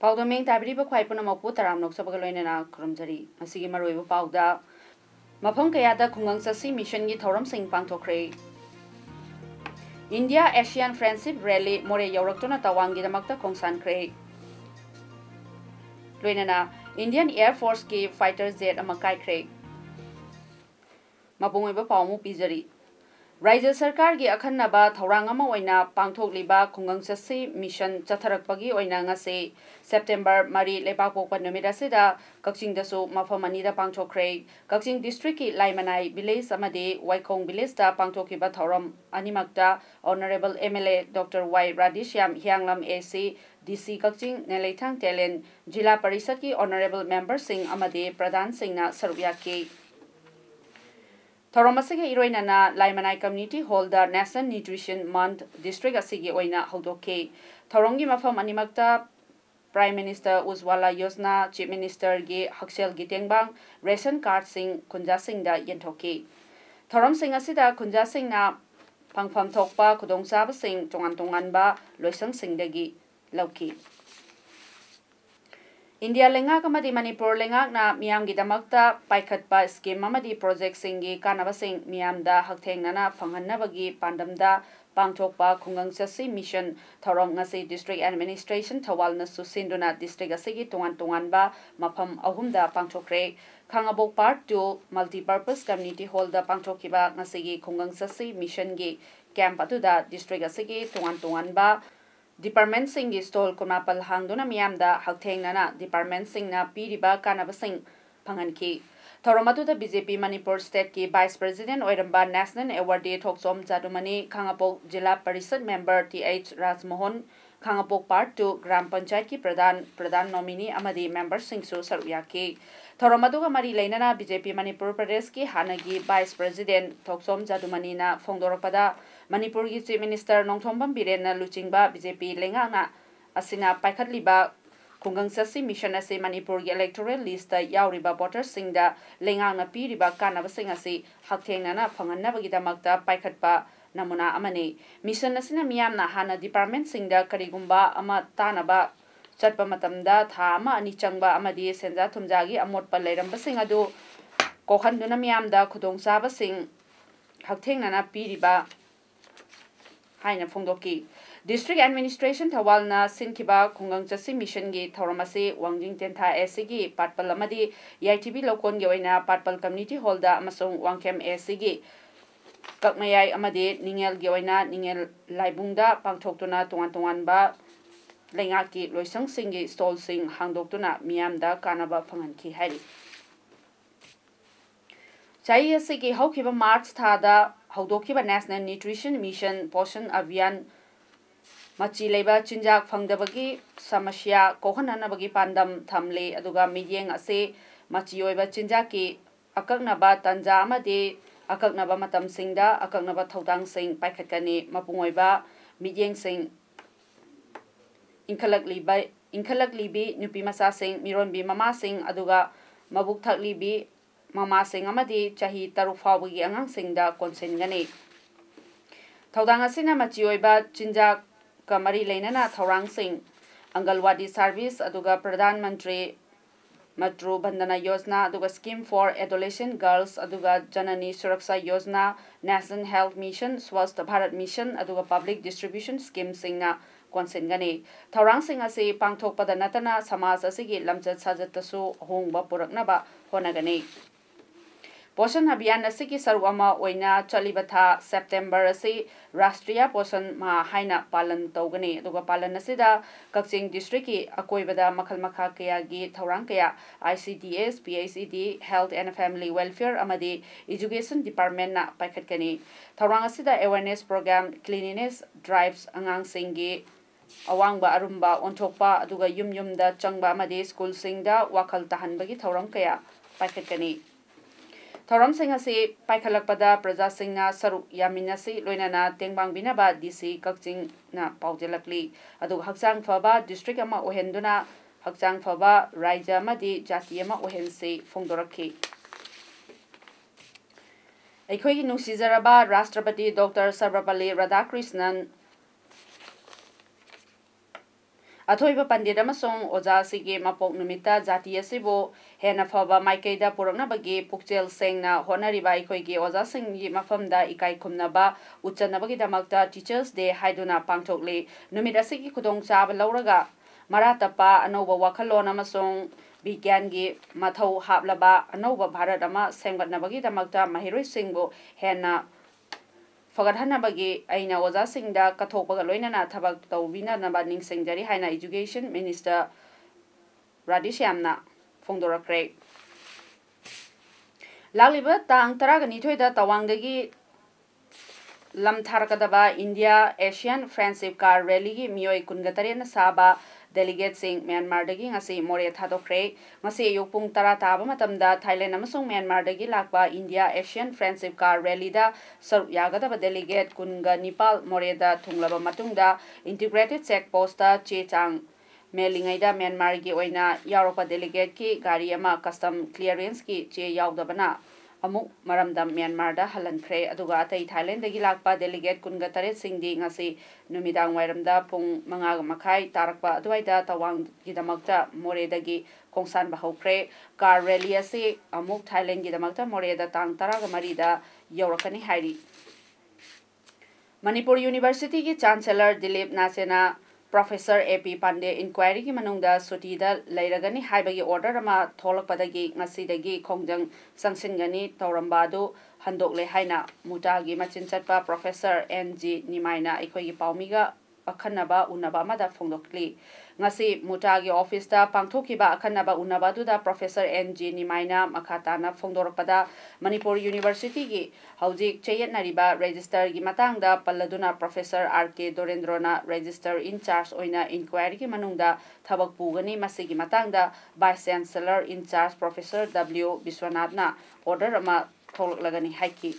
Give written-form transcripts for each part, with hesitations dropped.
Paodam tabri ba khwai puna mapu taram nok sabaga loina na khrumjari asigi maroi bu pauda mafam kaya da khungang sasi mission gi thoram sing pangthokre India Asian Friendship Rally more yaurakna tawang gi damakta khongsan khre loina na Indian Air Force ki fighter jet amakai khre mapungoi ba pawmu pijari Raja Sarkar gi akhanaba thorang ama oina pangthokliba khungang sasi mission chatharakpagi oina ngase September Mari Lepakpokpa numit asida Kakching dasu mafam anida pangthokre Kakching district ki Laimanai village amade Waikong village da pangthokiba thoram animakta Honorable MLA Dr. Y Radishyam Hyanglam AC DC Kakching Nelaithang Telen Jila Parishad ki Honorable Member Singh amade Pradhan Singh na sarvyake Thoramasige Iroinana Laimanai Community Hall the National Nutrition Month District Asigi Oina Hodoke Thorongi Mafam Animakta Prime Minister Ujwala Yojana Chief Minister Gi Haksel Gitengbang Ration Card Sing Kunja Singh da Yentoke Thoram Singh Asida Kunja Singh na Pangfam Thokpa Kudongsa Singh Tongan ba Loisang Singh dagi Lauki India lengak amadi Manipur lengak na miyam gi damakta paikhatpa scheme amadi project singi kanaba sing miyam da haktengnana phanghanabagi pandamda pangthokpa khungang sasi mission thorong ngasi district administration thawalna susinduna district asigi tongan ba mafam ahumda pangthokre khangabok part 2 multipurpose community hall da pangthokiba ngasigi khungang sasi mission gi camp atuda district asigi tongan ba Department Singh stall kumapal hangduna miyamda haktengnana Department Singh na piriba kanaba sing phanganki Thoramatu da BJP Manipur State ki Vice President oiramba National Awardee Thoksom Jadumani Khangapok Jila Parishad Member TH Rajmohan Khangapok Part 2 Gram Panchayat ki Pradhan nominee amadi Member Singh su sarvyaki Thoramatu ga mari leinana BJP Manipur Pradesh ki hanagi Vice President Thoksom Jadumani na phongdorakpada Manipur ki Chief Minister Nongthombam Biren na luchingba BJP lengana asina paikhatliba khungang sasi mission ase Manipur ki electoral list da yauriba voter sing da lengana piriba kanaba sing ase haktengnana phangannabagi damakta paikhatpa namuna amani mission asina miyamna hana department sing da karigumba ama tanaba chatpa matamda tha ama ani changba amadi senja thumjagi amotpa leiramba sing adu kokhanduna miyamda khudongchaba sing haktengnana piriba Haina Fongdoki. District Administration Thawalna Sinkiba Khungang Chasi Mission gi Thoramasi Wangjing Tentha SG Patpal Amadi YTB Lokon Yoina Patpal Community Hall da Amasong Wangkem SG Kakmayai Amadi Ningel Gyoina Ningel Laibungda Pangthoktuna Tongan ba Lengaki Loisang Singi Stall Sing Hangdoktuna Miamda Kanaba Phanganki Hari Chai SG Hawkiba March Thada Haudokiba National Nutrition Mission Poshan Abhiyan Machi Leba Chinjak Fangdabagi Samasya Kohananabagi Pandam Thamle Aduga Midyeng Ase Machi Oiba Chinjaki Akaknaba Tanja Amade Akaknaba Matam Singda Akaknaba Thaudang Sing Paikhatkani Mapungoiba Midyeng Sing Inkhalak Libi Nupi Masa Sing Mironbi Mama Sing Aduga Mabuk Thak Libi Mama Sing Amadi Chahi Taruk Fawagi Angang Sing da Konsen Gani Thaudang Asina Machi Oiba Chinjak Kamari Leinana Thaurang Sing Angalwadi Service Aduga Pradhan Mantri Matru Bandhana Yojana Aduga Scheme for Adolescent Girls Aduga Janani Suraksha Yojana National Health Mission Swasth Bharat Mission Aduga Public Distribution Scheme Singna Konsen Gani Thaurang Sing Ase Pangthokpada Natana Samaj Asigi Lamchat Sajatasu Hongba Puraknaba Honagani Poshan Abhiyan asigi sarwama oina chalibatha September asi Rashtriya Poshan ma haina palan tawgani aduga palan asida Kakching district ki akoibada makhal makha kaya gi thaurang kaya ICDS PACD Health and Family Welfare amadi Education Department na paikhatkani thaurang asida awareness program cleanliness drives angang singi awangba arumba onthokpa aduga yumda changba amadi school singda wakhal tahanbagi thaurang kaya पाइखꯠकनी थौरमसिंग असी पाइखलकपदा प्रजासिंगना सरुक यामिनसी लोइनाना तेंगबांगबिनाबा DC कक्चिंगना पाउजेलकली अदु हक्चांग फबा district अमा ओहेंदुना हक्चांग फबा राज्य अमदी जाति अमा ओहेंसी फोंदोरखी अखोई नुसिजरबा राष्ट्रपति doctor Sarvepalli Radhakrishnan अथोइब पंडित अमसों ओजासिगे मपोक नुमिता जाति असिबो हेना फबा माइकैदा पुरकनबगी पुक्चेल सेंगना होनरिबा अखोइगे ओजासिंगी मफमदा इकाई खुमनबा उच्चनबगीदमक्ता टीचर्स डे हाइदुना पांगथोकले नुमित असिगी खुदोंचाब लौरगा मरातपा अनौब वाखलोन अमसों विज्ञानगी मथौ हाबलबा अनौब भारत अमा सेंगतनबगीदमक्ता महिरोइसिंगबो हेना फगतहनबगी अइना ओजासिंगदा कथोकपगा लोइनना थबक तौबिननबा निंगसिंगजरी हाइना एजुकेशन मिनिस्टर राधिश्यामना फोंदोरक्रे लालिबा तांग 12 दा तवांगदगी लमथारकदबा India ASEAN friendship car rally की मियोय 23 साबा डेलीगेट सिंह म्यांमार दगी ngasi मोरे थादोखरे ngasi अयुक पुंग 10 ताबा मतमदा थाईलैंड अमसुंग म्यांमार दगी लाकबा India ASEAN friendship car rally दा सरुक यागदबा डेलीगेट कुनगा निपाल मोरे दा थुंगलबा मतुंगदा इंटीग्रेटेड चेक पोस्ट दा चेचांग मेलिंगैदा म्यांमार की ओइना यारोपा डेलीगेट की गाड़ी अमा कस्टम क्लियरेंस की चे यावदबना अमुक मरमदम म्यांमार दा हलनख्रे अदुगा अतै थाईलैंड दगी लाकपा डेलीगेट 23 सिंगदी ngasi नुमिदांग वाइरमदा पुंग 5 मखाई तारकपा अदुवाइदा तवांग गिदमक्ता मोरेदगी खोंसान बहौख्रे कार रैली असे अमुक थाईलैंड गिदमक्ता मोरेदा तांग 13 दा यौरकनी हाइरी मणिपुर यूनिवर्सिटी की चांसलर दिलीप नासेना प्रोफेसर एपी पांडे इंक्वायरी की मनुंगदा सुटीदा लैरगनी हाइबगी ऑर्डर अमा थोलकपदगी ngasiदगी खोंजंग संसिनगनी तौरंबादु हंदोकले हाइना मुटागी मचिन चटपा प्रोफेसर एनजी निमाइना अखोगी पाउमीगा अखन्नबा उन्नबा मदा फोंदोकली ngasi मुटागी ऑफिस दा पांगथोकिबा अखन्नबा उन्नबादुदा प्रोफेसर एनजी निमाइना मखाताना फोंदोरकपदा मणिपुर यूनिवर्सिटी की हौजिक चेयनरिबा रजिस्टर की मतांगदा पल्लदुना प्रोफेसर आरके दोरेंद्रना रजिस्टर इंचार्ज ओइना इंक्वायरी की मनुंगदा थबक पुगनी मसिगी मतांगदा vice chancellor in-charge professor W विश्वनाथना ऑर्डर अमा थोलकलगनी हाइकी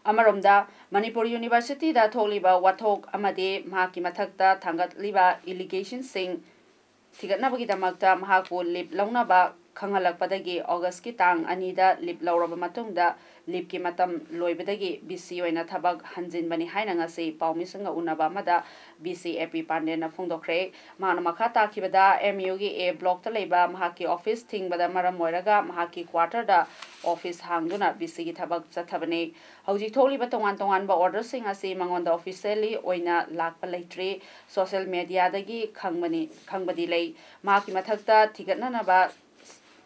अमरोमदा मणिपुर यूनिवर्सिटी दा थोलिबा वाथोक अमदे महाकी मथक्ता थांगतलिबा इलिगेशन सिंग थिगतनबगीदमक्ता महाको लिप लौनबा खंगलकपदगी अगस्त की तांग 2 दा लिप लौरबा मतुंगदा लिप की मतम लोइबदगी बीसी ओइना थबक हंजिनबनी हाइना ngasi पाउमिसंगा उनबा मदा बीसी एपी पांडेना फोंदोखरे माना मखा ताखिबदा एमयू की ए ब्लॉक ता लेबा महाकी ऑफिस थिंगबदा मरम मोइरगा महाकी क्वार्टर दा ऑफिस हांगदुना बीसी की थबक चथबने हौजी थोलिबा तोंगान तोंगानबा ऑर्डर सिंग असि मंगोंदा ऑफिशियली ओइना लाकपा लेट्रे सोशल मीडिया दगी खंगबदी लै महाकी मथक्ता थिगतननबा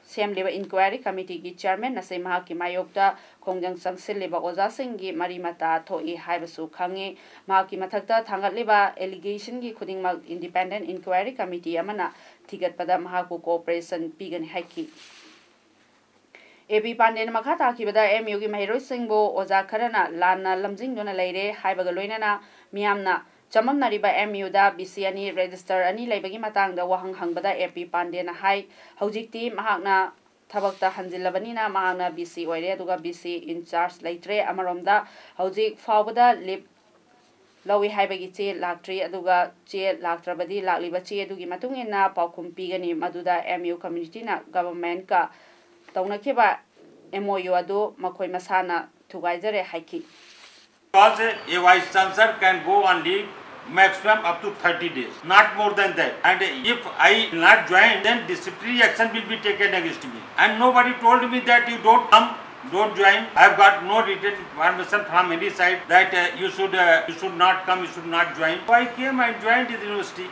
सेमलेबा इंक्वायरी कमिटी की चेयरमैन नसे महाकी मायोक्ता खोंजंग संगसिलेबा ओजासिंगी मरीमता थोई हाइबसु खंगे महाकी मथक्ता थांगतलेबा एलिगेशन की खुदिंगमक इंडिपेंडेंट इंक्वायरी कमिटी अमना थिगतपदा महाको कोऑपरेशन पीगनी हाइकी एबी पांडेन मखा ताखिबदा एमयू की महिरोइ सिंगबो ओजा खरना लाना लमजिंगदुना लेरे हाइबगा लोइनना मियामना चममनरिबा एमयू दा बीसी अनि रजिस्टर अनि लेबगी मतंगदा वहंग हंगबदा एपी पांडेना हाई हौजिकती महाकना थबकता हंजिलबनीना महाकना बीसी ओइरे अदुगा बीसी इंचार्ज लेट्रे अमरोमदा हौजिक फावबदा लिप लवी हाइबगी चे लाक्ट्री अदुगा चे लाक्ट्रबदी लाक्लिबा चे अदुगी मतुंगिना पाउखुम पीगनी मदुदा एमयू कम्युनिटीना गवर्नमेंट का तौनखिबा एमओयू अदु मखोय मसाना थुगाइजरे हाइकी Because a vice chancellor can go on leave maximum up to 30 days, not more than that. And if I not join, then disciplinary action will be taken against me. And nobody told me that you don't come, don't join. I have got no written permission from any side that you should not come, you should not join. So I came and joined the university.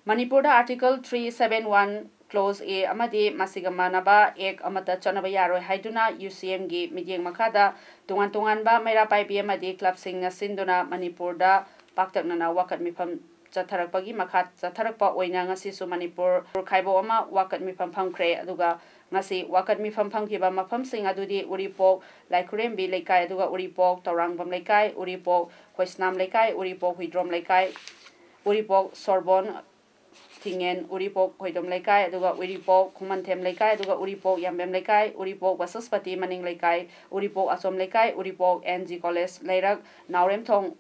Manipur Article 371 Clause A amadi masigamanaba ek amata chanaba yaroi haiduna UCM gi midyeng makada tungan ba maira pai bi amadi club sing na sinduna Manipur da paktaknana wakat mifam chatharakpagi makha chatharakpa oina ngasi su Manipur khaibo ama wakat mifam phamkhre aduga ngasi wakat mifam phamkiba mafam sing adudi uripok laikurembi leikai aduga uripok tawrangbam leikai uripok khoisnam leikai uripok huidrom leikai uripok sorbon Tingen, Uripok, Koidom Laikai, Aduga Uripok, Kumantem Laikai, Aduga Uripok, Yambem Laikai, Uripok, Basaspati, Maning Laikai, Uripok, Asom Laikai, Uripok, NG College, Lairak, Naurem Tong,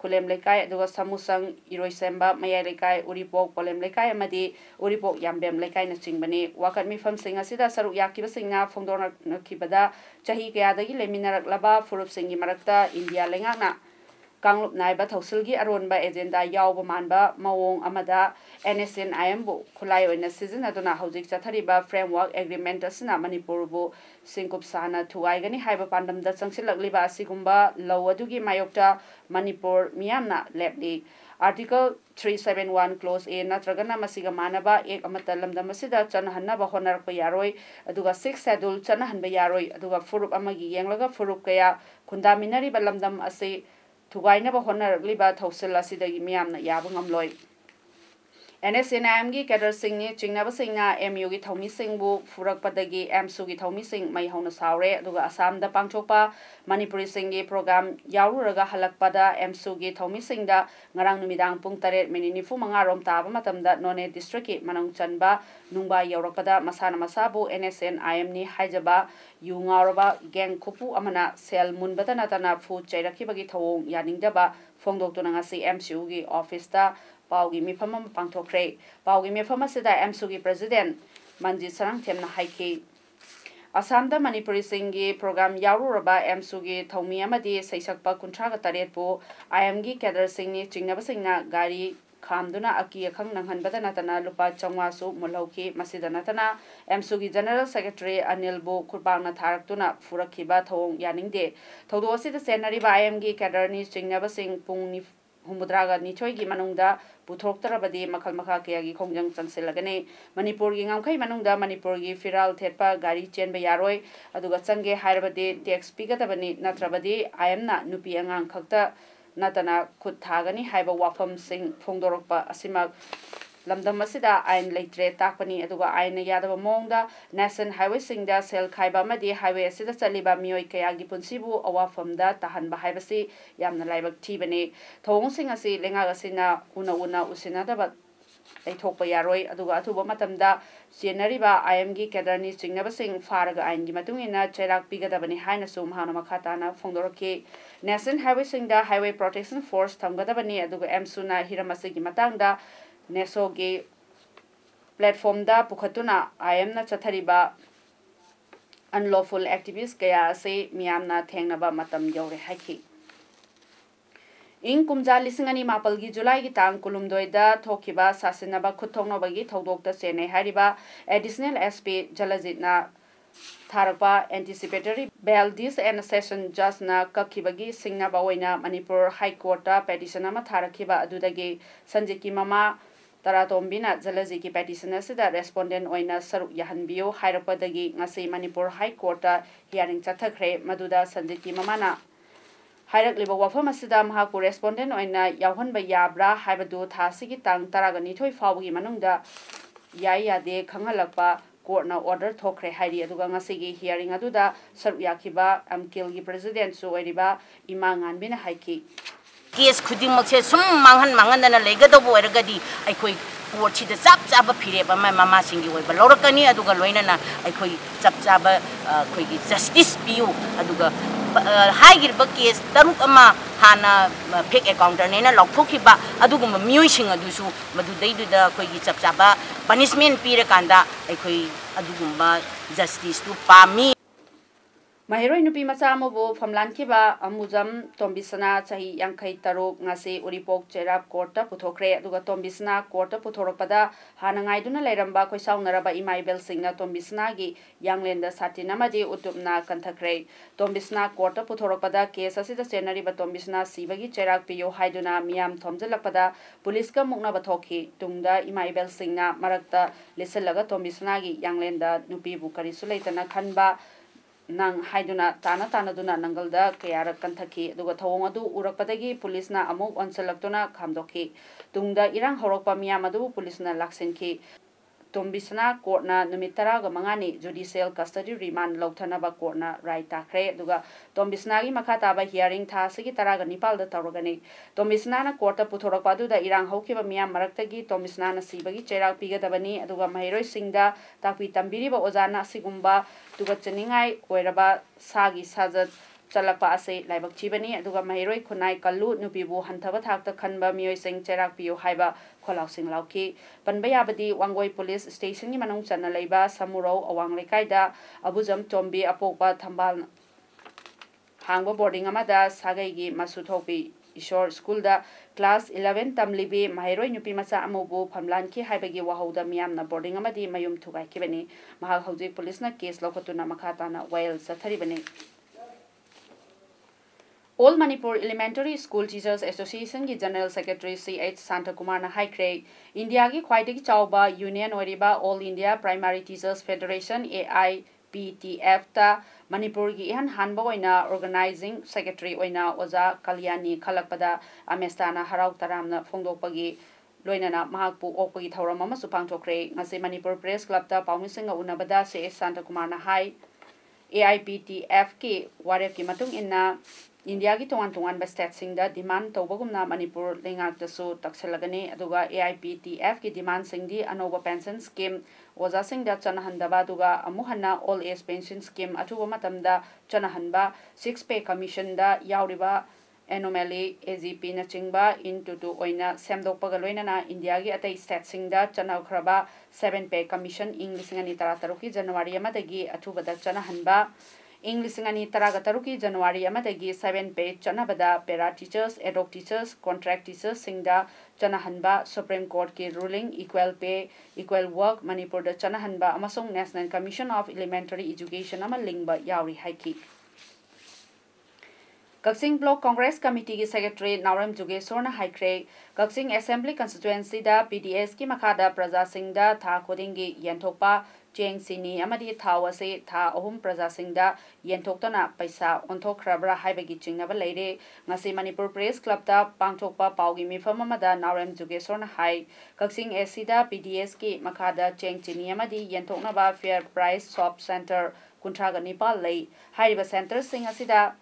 Kulem Laikai, Aduga Samusang, Iroisemba, Maya Laikai, Uripok, Polem Laikai, Amadi, Uripok, Yambem Laikai, Nachingbani, Wakami from Singasida, Saru Yakiba Singa, Fondona Kibada, Chahi Kayadagi, Leminar Laba, Furup Singi Marakta, India Lengana. Kanglup Naiba Tosilgi Arunba agenda Yauba Manba, Mawong Amada, NSN IMBO, Kulai in a season Aduna Hosik Satariba Framework Agreement Asina Manipurbu, Sinkup Sana, Tuaigani Haiba Pandam, the Sansilak Liba Sigumba, Lawadugi Mayokta, Manipur, Miamna, Lepli. Article 371 Clause A Natragana Masiga Manaba, Ek Amatalam the Masida, Chanahanaba Honor Payaroi, Aduga 6 Sadul, Chanahan Bayaroi, Aduga Furup Amagi Yanglaga Furukaya, Kundaminari Balamdam Ase. Tugainaba Honorably Tosilla Sida Miam Yabangam Loy. NSNMG Kader Singh, Chingnaba Singa, MUG Tomi Singbu, Furak Padagi, Sugi Tomi Sing, May Hona Saure, Duga Assam the Pangchopa, Manipuri Singi program, Yauraga Halakpada, Sugi Tomi Singda, Narang Numidang Punktare, Mininifu Mangarom Taba Matamda, None District, Manong Chanba, Numba Yaurapada, Masana Masabu, NSN, IMNI, Hajaba, Yungaraba, Gang Kupu Amana, Sel Munbatanatana, Food Cherakibagi Tong, Yaningdaba, Fongdok Tunangasi, MCUG, Office. Paugi Mifama Pangtokre, Paugi Mifama Sida MSUGI President, Manjit Sarang Temna Haiki. Assam the Manipuri Singi program Yaruraba MSUGI, Tomi Amadi, Saisakpa Kuntraga Tarepo, IMG Kader Singni, Chingnaba Singna, Gari, Kamduna Aki, Kang Nangan Badanatana, Lupa Changwasu, Moloki, Masidanatana, MSUGI General Secretary Anil Bo, Kurbana Taraktuna, Furakiba, Tong, Yaningde, Todosi the Senari by IMG Kaderni, Chingnaba Sing, Pung Humudraga Nichoigi Manunda, Putroktarabadi, Makal Makaki, Kongjang Chanselagane, Manipur Yamkai Manunda, Manipur Firal Tepa, Gari Chen Bayaroi, Adugatsange, Hyderabadi, Tex Pigatabani, Natrabadi, I am not Nupiangang Kakta, Natana Kutagani, Haiba Wafam Sing, Fongdorokpa, Asima. Lamdamasida, Ain Latre Takani, Aduga Aina Yadava Monda, Nasan Highway Singda, Sel Kaiba Madi, Highway Sida Saliba, Mio Kayagi Punsibu, Awa from the Tahan Bahibasi, Yamna Laibak Tibani, Tong Singasi, Lengagasina, Una Usinada, they talk by Yaroi, Aduga Tuba Matamda, Sienariba, IMG Kadarni, Singaba Sing, Faraga, Ain Gimatumina, Cherak Pigadabani, Hainasum, Hanamakatana, Fondoroke, Nasan Highway Singda, Highway Protection Force, Tamgadabani, Aduga Msuna, Hiramasigi Matanga, Nesoge platform da Pukatuna, I am not Chatariba unlawful activists Kaya say Miamna Tangnaba Matam Yore Haki. In Kumja Lisingani Mapalgi July Gitan Kulumdoida Tokiba Sasinaba Kutonobagi Todokta Sene Hariba additional SP Jalazitna Tarapa anticipatory bail this and session just na Kakibagi Singnabawaina Manipur High Court petitionama Tarakiba Adudagi Sanjiki Mama Taratombina Zalaziki petition asida respondent oina Saruk Yahanbio Hyrapadagi Ngasi Manipur High Court hearing Chatakre Maduda Sanjiki Mamana Hyrak Liba Wafam Asida Maha correspondent oina Yahunba Yabra Hybadu Tasiki Tang Taragani Toy Fawi Manunda Yaya de Kangalapa Court na order Tokre Hari Aduga Ngasigi hearing Aduda Saruk Yakiba Kilgi President Sueriba Imangan Bina Haiki. Case Kudimok some mangan and a legado ergadi, I could watch the zap zaba period by my mamma singing with Baloracani, Aduga Loina, I could zap zaba, justice view, Aduga high case, Tarukama, Hana, pick account and a lock Tokiba, Adugum, musing Adusu, Madu they do the Kogi zap zaba, punishment pirakanda, I could Adugumba, justice to Pami. Mahiroi nupi masamobo from Lankiba, Amuzam, Tombisana, Sahi Yankai Tarok, Nasi, Uripok, Cherab, Korta, Putokre, Duga Tombisna, Korta, Putoropada, Hanangaiduna Leramba, Koisau Naraba, Imai Belsinga, Tombisnagi, Younglenda Satinamadi, Utupna, Kantakre, Tombisna, Korta, Putoropada, Kesasi the Senari, but Tombisna, Sibagi, Cherab, Pio, Haiduna, Miam, Tomzelapada, Puliska Muknabatoki, Tunda, Imai Belsinga, Marakta, Liselaga, Tombisnagi, Younglenda, Nupi Bukari Sulatana, Kanba. Nang Haiduna Tana Tanaduna Nangalda Kayara Kantaki, Duga Tawadu, Urapadagi, Polisna Amuk on Selectona, Kamdoki, Tungda Irang Horopa Miyamadu, Polisna Laksenki, Tombisna courtna numitara mangani judicial custody remand lautanaba courtna right takre duga Tombisna gi makataba hearing tha sigi taraga nipal da tarogani Tombisna na courta puthorapa du da irang hokiba miyam maraktagi Tombisna na sibagi cherak pigadabani aduga mahiroi singda takpi tambiriba ozana sigumba duga chaningai oiraba sagi sajat chalakpa ase laibak chibani aduga mahiroi khunai kallu nupibu hanthaba thakta khanba miyoi sing cherak piyo haiba kholau sing lauki panbaya badi wangoi police station ni manung chana leiba samuro awang lekaida abujam tombi apokba thambal hangba boarding amada sagai gi masu thopi ishor school da class 11 tamlibi mahiroi nupi macha amubu phamlan ki haibagi wahauda miyamna boarding amadi mayum thugai kibani mahal hauji police na case lokotuna makhata na wail sathari bani All Manipur Elementary School Teachers Association की General Secretary C.H. Santakumar na haikre India की ख्वाइटगी Chaoba Union ओरिबा All India Primary Teachers Federation AIPTF ता Manipur की इहन हानबा ओइना Organizing Secretary ओइना ओजा कल्याणी खलकपदा अमेस्ताना हराउ तरामना फोंदोकपगी लोइनाना महाकपु ओकपगी थौरम अमा सुपांगथोखरे ngase Manipur Press Club ता पाउमिसिंग उनबदा C.H. Santakumar na hai AIPTF की वारेप की मतुंग इन्ना India की तोंगान स्टेट सिंगदा डिमांड तौबगुमना मणिपुर लेंगाकतसु तक्सलगने अदुगा AIPTF की डिमांड सिंगदी अनोबा पेंशन स्कीम ओजा सिंगदा चनहंदबा दुगा अमुहन्ना ऑल एज पेंशन स्कीम अथुबा मतमदा चनहनबा 6 पे कमीशन दा यावरिबा एनोमली AGP ना चिंगबा इनटू ओइना सेमदोकपगा लोइनाना इंडिया की अतै स्टेट सिंगदा चनखरबा 7 पे कमीशन इंग्लिश ngani 13 की जनवरी अमदगी अथुबदा चनहनबा English ngani taraga taruki January amadagi 7 page chanabada para teachers adhoc teachers contract teachers singda chanahanba Supreme Court ki ruling equal pay equal work Manipur da chanahanba amasung National Commission of Elementary Education ama lingba yauri haiki Kaksing Block Congress Committee ki Secretary Nauram Jugeshwar na haikre Kaksing Assembly Constituency da PDS ki makhada Praja Singh da tha khodingi yanthokpa Cheng Sini amadi thawase tha ahum Praja Singh da yentoktana paisa onthokhrabra haibagi chingnaba leire ngasi Manipur Press Club da pangthokpa paugi mifam amada Nauram Jugeshwar na hai Kaksing SC da PDS ki makhada Cheng Sini amadi yentoknaba Fair Price Shop Center kuntraga nipal lei haiba center sing asida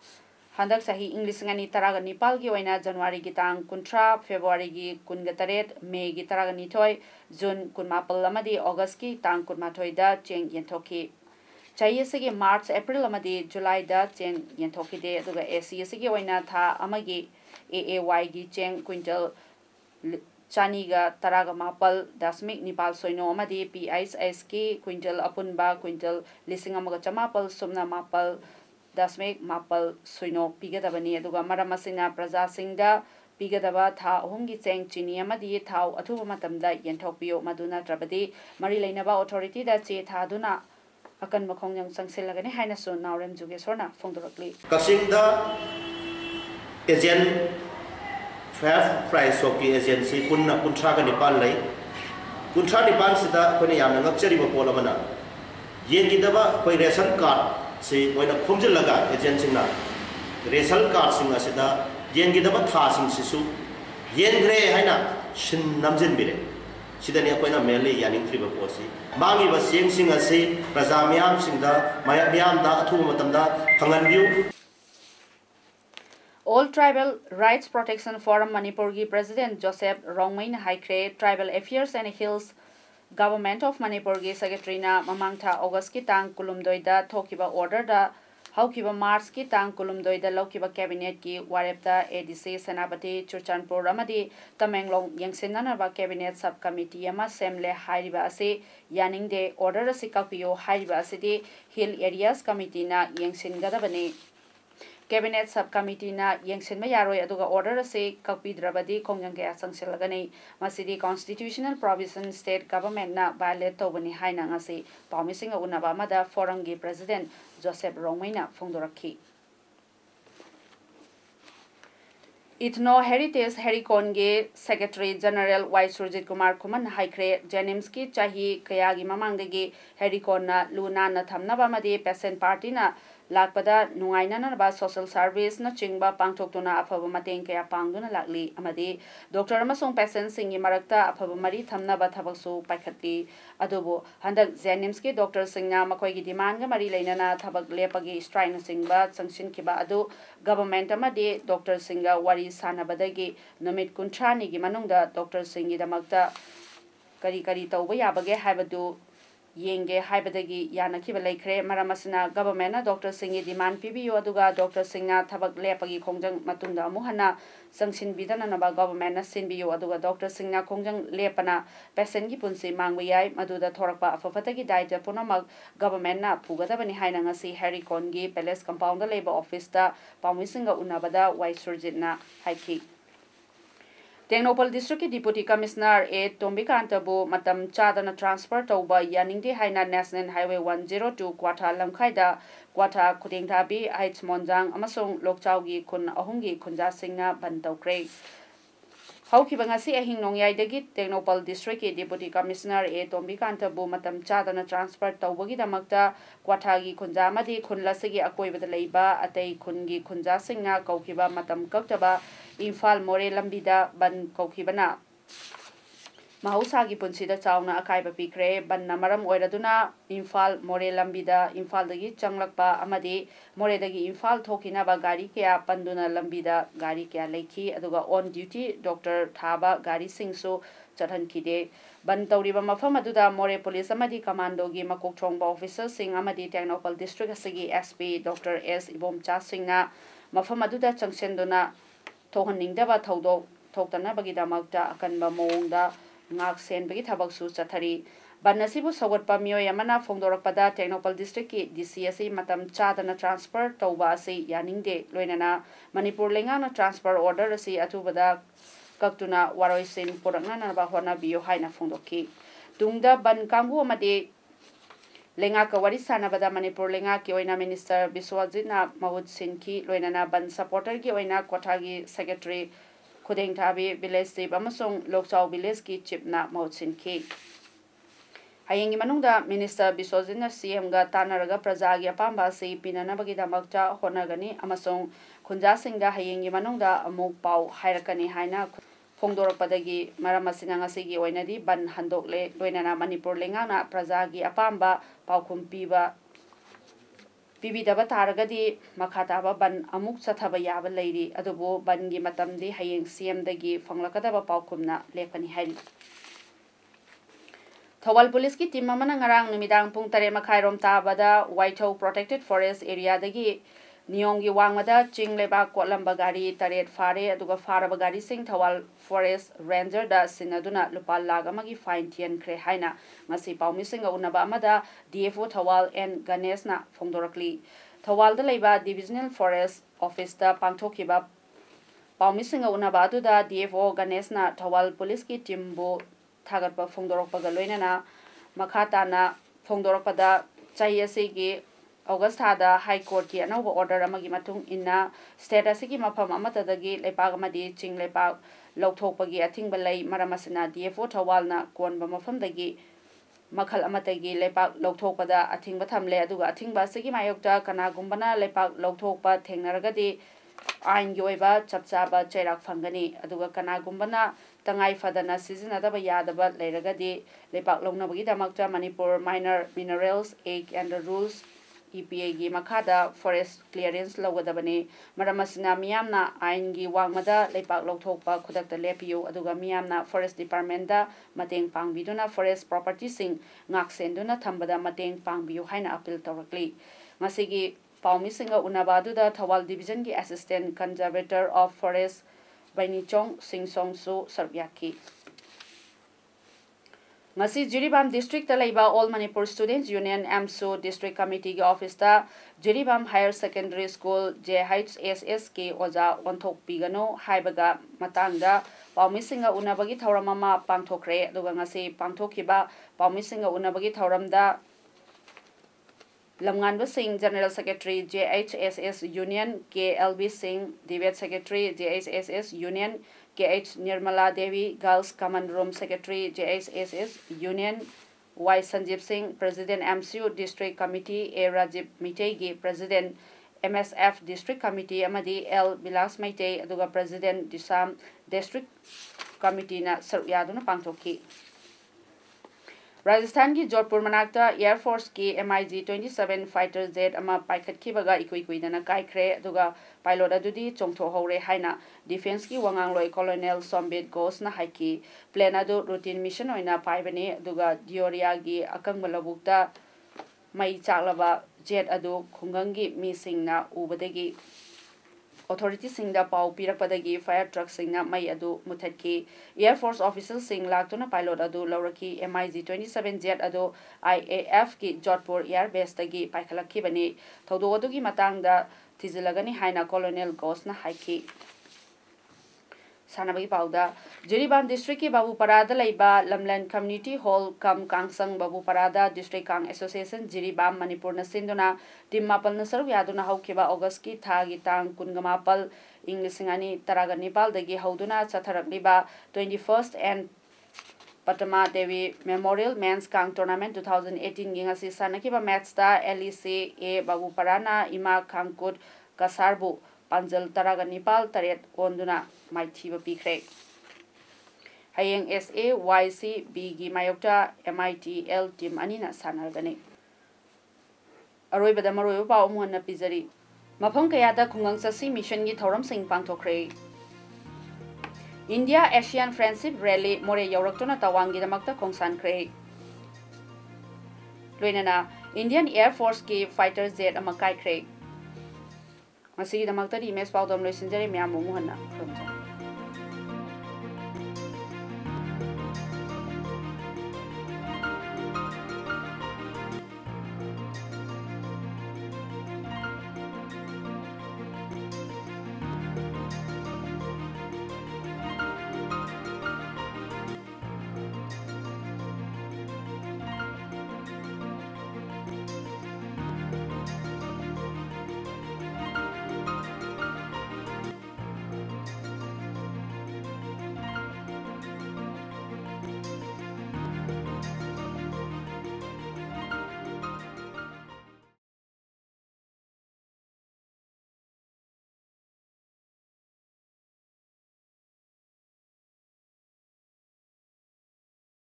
Handak sahi English ngani taraga nipal gi oina January gi tang kuntra February gi kungataret May gi taraga nithoi June kunmapal amadi August gi tang kunmathoi da cheng yenthoki Chai asigi March April amadi July da cheng yenthoki de aduga AC asigi oina tha amagi AAY gi cheng quintal Chaniga taraga mapal dasmik nipal soino amadi PIS ki quintal apunba quintal lising amaga chamapal sumna mapal dasmik mapal soino pigadabani aduga maramasina Praja Singda pigadaba tha ahumgi cheng chini amadi thau athuba matamda yenthokpiyo maduna trabadi mari leinaba authority da che thaduna akan makhongyang sangsilagani haina so Nauram Jugeshwarna phongdorakli Kasingda agent fair price of the agency kunna kuntra ga nipal lai kuntra nipal sida kone yamna ngakchari ba polamana yengidaba koi ration card si oina khomjil laga agency na ration card sing asida yengidaba tha sing sisu yengre haina shin namjin bire sidani akoina mele yaning thriba posi mangi ba sing sing ase praja myam singda maya myam da athu matamda phangan view All Tribal Rights Protection Forum Manipur ki President Joseph Rongmain haikre Tribal Affairs and Hills Government of Manipur ki Secretary na mamangtha August ki tang kulumdoi da thokiba order da haukiba March ki tang kulumdoi da laukiba cabinet ki warep da ADC Senapati Churchanpur amadi Tamenglong yangsinana ba cabinet subcommittee ama semle hairiba ase yaning de order sikapio hairiba ase de hill areas committee na yangsingadabani Cabinet Subcommittee na yengsinma yaroi aduga order ase kakpidrabadi khongjang kaya sangsilagani masidi constitutional provision state government na violate tobani haina ngasi promising unaba amada forum gi president Joseph Rongmaina phongdorakhi Ithno Heritage Hericon ge Secretary General Y Surjit Kumar Kuman haikre Jenims ki chahi kaya gi mamangdegi Hericon na luna na thamnaba amadi peasant party na lakpada nungainanaba social service na chingba pangthoktuna afaba mateng kaya pangduna lakli amadi doctor amasong patient singi marakta afaba mari thamnaba thabaksu paikhatli adubu handak Jenims ki doctor singna makoi gi demand ga mari leinana thabak lepagi strike na singba sangshin kiba adu government amadi doctor singa wari sanabadagi numit kuntrani gi manungda doctor singi damakta kari kari tauba yabage haibadu yenge haibadagi yanakiba laikre maramasina government na doctor singi demand pibiyo aduga doctor singna thabak lepagi khongjang matungda amuhana sangshin bidana naba government na sinbiyo aduga doctor singna khongjang lepana patient gi punsi mangba yai maduda thorakpa afafatagi daita punamak government na pugadabani haina ngasi Harry Kongi palace compound da labor office da pawmisinga unabada waisurjitna haiki Technopal District ki Deputy Commissioner A. Tombikantabu matam chadana transfer tauba yaningde haina National Highway 102 Kwata Lamkhaida Kwata Kudingthabi Heights Monjang amasong Lokchawgi kun ahungi kunja singna ban tawkre Haukiba ngasi ahing nongyaidagi Technopal District ki Deputy Commissioner A. Tombikantabu matam chadana transfer taubagi damakta Kwatagi kunja amadi kunlasigi akoibada leiba atei kungi kunja singna kaukiba matam kaktaba Infal More Lambida ban kaukibana Mahausa gi punsida chauna akaiba pikre ban namaram oiraduna Infal More Lambida Infal dagi changlakpa amadi More dagi Infal thokina ba gari kya panduna Lambida gari kya leiki aduga on duty Dr. Thaba gari singsu chathan kide ban tawriba mafam aduda More Police amadi commando gi makok thongba officer sing amadi Technopal District asigi SP Dr. S Ibomcha singna mafam aduda changsenduna Thohaningdaba Thodo Tokana Bagidamakta Akanba Mongda Ngak Sen Bagi Tabaksu Chatari Banasibu Sawatpa Mio Yamana Fongdorakpada Technopal District DCSE Matam Chadana Transfer Toba Si Yaningde Loinana Manipur Lengana Transfer Order Si Atubada Kaktuna Waroi Sin Purangana Bahwana Bio Haina Fongdoki Tungda Ban Kangu Amade Lenga ka wari sanabada Manipur lenga ki oina Minister Biswajitna Mahud Sinki loinana ban supporter ki oina Kwatagi Secretary Kudingthabi Village Chief amasong Lokchaw Village ki Chief na Mahud Sinki Hayengi manungda Minister Biswajitna CM ga tanaraga prajagi apamba si pinanabagi damakta honagani amasong khunja singda hayengi manungda amuk pau hairakani haina Fongdorakpadagi maramasina ngasigi oinadi ban handokle loinana Manipur lengana prajagi apamba paukum pibidaba taragadi makhataba ban amuk chathaba yaba leiri adubo bangi matamdi hayeng CM dagi fanglakadaba paukumna lepani hairi Thawal Police ki team amana ngarang numidang pung 3:30 tabada Waithau Protected Forest area dagi Niyonggi wangmada ching leba kolamba gari taret fare aduga faraba gari sing Thawal Forest Ranger da sinaduna lupa laga magi fine tian kre haina ngasi paumi singa unaba amada DFO Thawal and Ganesh na fongdorakli Thawal da leba Divisional Forest Office da pangthokiba paumi singa unaba adu da DFO Ganesh na Thawal Police ki team bo thagatpa fongdorakpaga loinana makhata na fongdorakpada chayase gi August hada High Court ki anauba order amagi matung inna state asigi mafam amatadagi lepag amadi ching lepag lauthokpagi athingba lei maramasina DFO Thawal na konba mafamdagi makhal amatagi lepag lauthokpada athingba thamle aduga athingba asigi mayokta kanagumbana lepag lauthokpa thengnaragadi ain gi oiba chapchaba chairak phangani aduga kanagumbana tangai fadana sizinadaba yadaba leiragadi lepag longnabagi damakta Manipur Minor Minerals Act and the Rules EPA gi makada forest clearance logadabani maramasina miyamna ain gi wangmada lepak lokthokpa khudakta lepiyo aduga miyamna forest department da mateng pangbiduna forest property sing ngaksenduna thambada mateng pangbiyo haina appeal tawrakli ngasigi paumi singa unabadu da Thawal division gi assistant conservator of forest Bainichong Singsong su sarbyaki Ngasi Jiribam District Talaiba All Manipur Students Union AMSU District Committee ki office ta Jiribam Higher Secondary School JHSS ki oja onthok pigano haibaga matangda paumisinga unabagi thauramama pangthokre aduga ngasi pangthokiba paumisinga unabagi thauramda Lamnganba Singh General Secretary JHSS Union KLB Singh Debate Secretary JHSS Union KH Nirmala Devi Girls Common Room Secretary JHSS Union Y Sanjeev Singh President MCU District Committee A Rajiv Mitei President MSF District Committee amadi L Bilas Mitei aduga President Disam District Committee na saruyaduna pangtokki Rajasthan ki Jodhpur manakta Air Force ki MiG-27 fighter jet ama paikhatkibaga ikuidana kaikre aduga pilot adudi chongtho hore haina defense ki wangangloi Colonel Sombit Ghosh na haiki plane adu routine mission oina paibani aduga Dioria gi akangba labukta mai chaklaba jet adu khungangi mi singna ubadagi authority singda pau pirakpadagi fire truck singna mai adu muthatki Air Force officials sing laktuna pilot adu lauraki MiG-27 jet adu IAF ki Jodhpur Air Base tagi paikhalakki bani thodo adugi matangda tizilagani haina Colonel Ghosh na haiki Sanabagi Pauda Jiribam District ki Babuparada Laiba Lamland Community Hall Kam Kangsang Babuparada District Kang Association Jiribam Manipur na sinduna Timmapal na saru yaduna haukiba August ki thagi tang kungamapal Inglisingani Taraganipal dagi hauduna chatharakliba 21st and Patama Devi Memorial Men's Kang Tournament 2018 gingasi sanakiba match ta LEC A Babuparana Ima Kangkut Kasarbu Panjal Taraganipal Taret Onduna Maithiba Pikre Hayeng SAYC B gi Mayokta MITL team Anina Sanargani Aroi Badamaru Pa Umuana Pizari Mapang Kayada Kungang Sasi Mission gi Thoram Sing Pangtokre India Asian Friendship Rally More Yaurakuna Tawangi Damakta Kongsan Kre Luinana Indian Air Force ki fighter jet Amakai Kre Masih damak tadi mes Paodam loisinjari miamu muhana.